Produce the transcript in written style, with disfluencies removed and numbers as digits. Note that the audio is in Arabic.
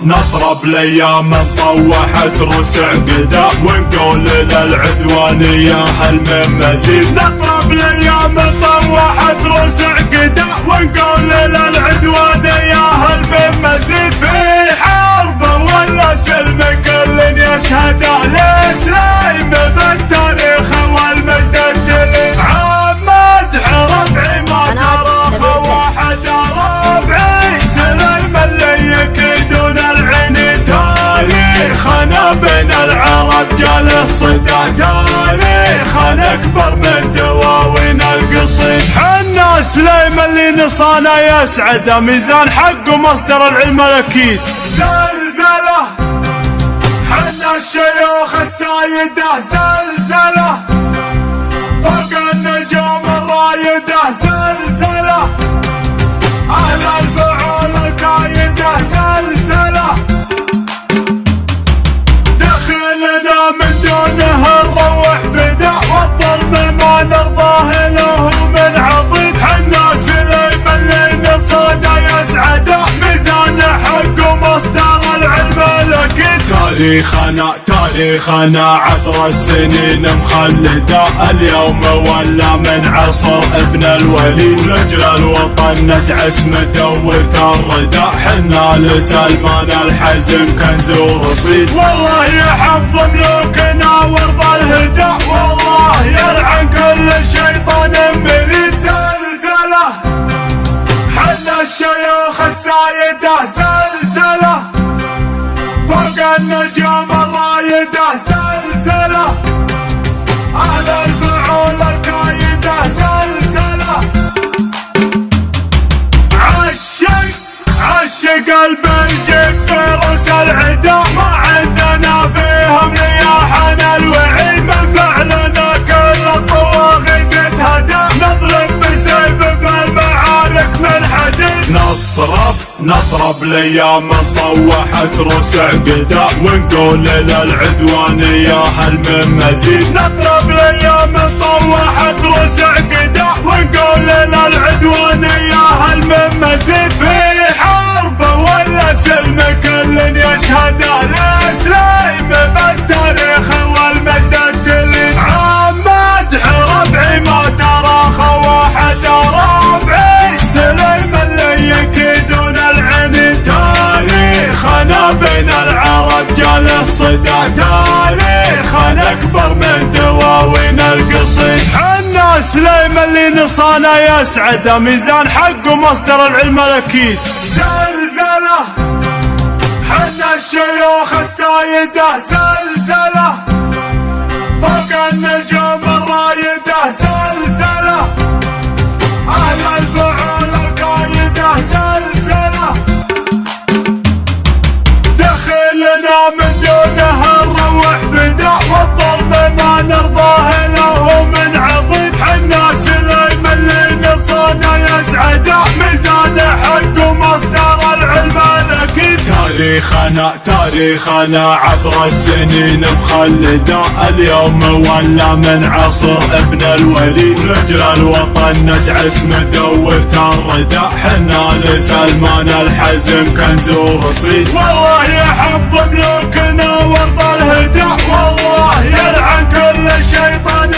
نضرب الايام طوحت روس عقده ونقول للعدوان يا هل من مزيد. نضرب الايام طوحت روس عقده ونقول للعدوان يا هل من مزيد. في حرب ولا سلم كل يشهد الاسلام بالتاريخ والمجد التلي. عمد ربعي ما ترى واحد ربعي سلم اللي يكيدون العين. تاريخنا بين العرب جال صدى تاريخنا اكبر من دواوين القصيد. حنا سليم اللي نصانا يسعد ميزان حق ومصدر العلم الاكيد. زلزله حنا الشيوخ السايده زلزله فوق النجوم الرايده زلزله اهل الفعول الكايده زلزله دخلنا من دونه نروح فدا والظلم ما نرضاه له من عضيد. حنا سليم اللي نصانا يسعده ميزان حق ومصدر العلم الاكيد. تاريخنا عطر السنين مخلده اليوم ولا من عصر ابن الوليد. رجل الوطن ندعس مدور تردى حنا لسلمان الحزم كنز ورصيد. والله يحفظ ملوكنا وارض الهدى والله يلعن كل شيطان مريد. زلزله حنا الشيوخ السايده زلزله فوق النجوم الرايده زلزله اهل الفعول الكايده زلزله. عشق البلجيك فارس العدا ما عندنا فيهم رياحنا الوعيد. من فعلنا كل الطواغيت تهدى نضرب بسيف في المعارك من حديد. نضرب الايام طوحت روس عقده ونقول للعدوان يا هل من مزيد. نضرب الايام طوحت روس عقده ونقول للعدوان يا هل من مزيد. في حرب ولا سلم كل يشهد الاسلام بالتاريخ والمجد التلي. عمد ربعي ما ترى واحد ربعي سليم اللي يكيدون العين. تاريخنا بين العرب جال صدى تاريخنا اكبر من دواوين القصيد. حنا سليم اللي نصانا يسعد ميزان حق ومصدر العلم الاكيد. زلزله حنا الشيوخ السايده زلزله فوق النجوم الرايده زلزله اهل الفعول الكايده زلزله دخلنا من دونه نروح فدا والظلم ما نرضاه له من عضيد. حنا سليم اللي نصانا يسعده ميزان حق ومصدر العلم الاكيد. تاريخنا عبر السنين مخلده اليوم ولا من عصر ابن الوليد. رجل الوطن ندعس مدور تردى حنا لسلمان الحزم كنز ورصيد. والله يحفظ ملوكنا وارض الهدى والله يلعن كل شيطان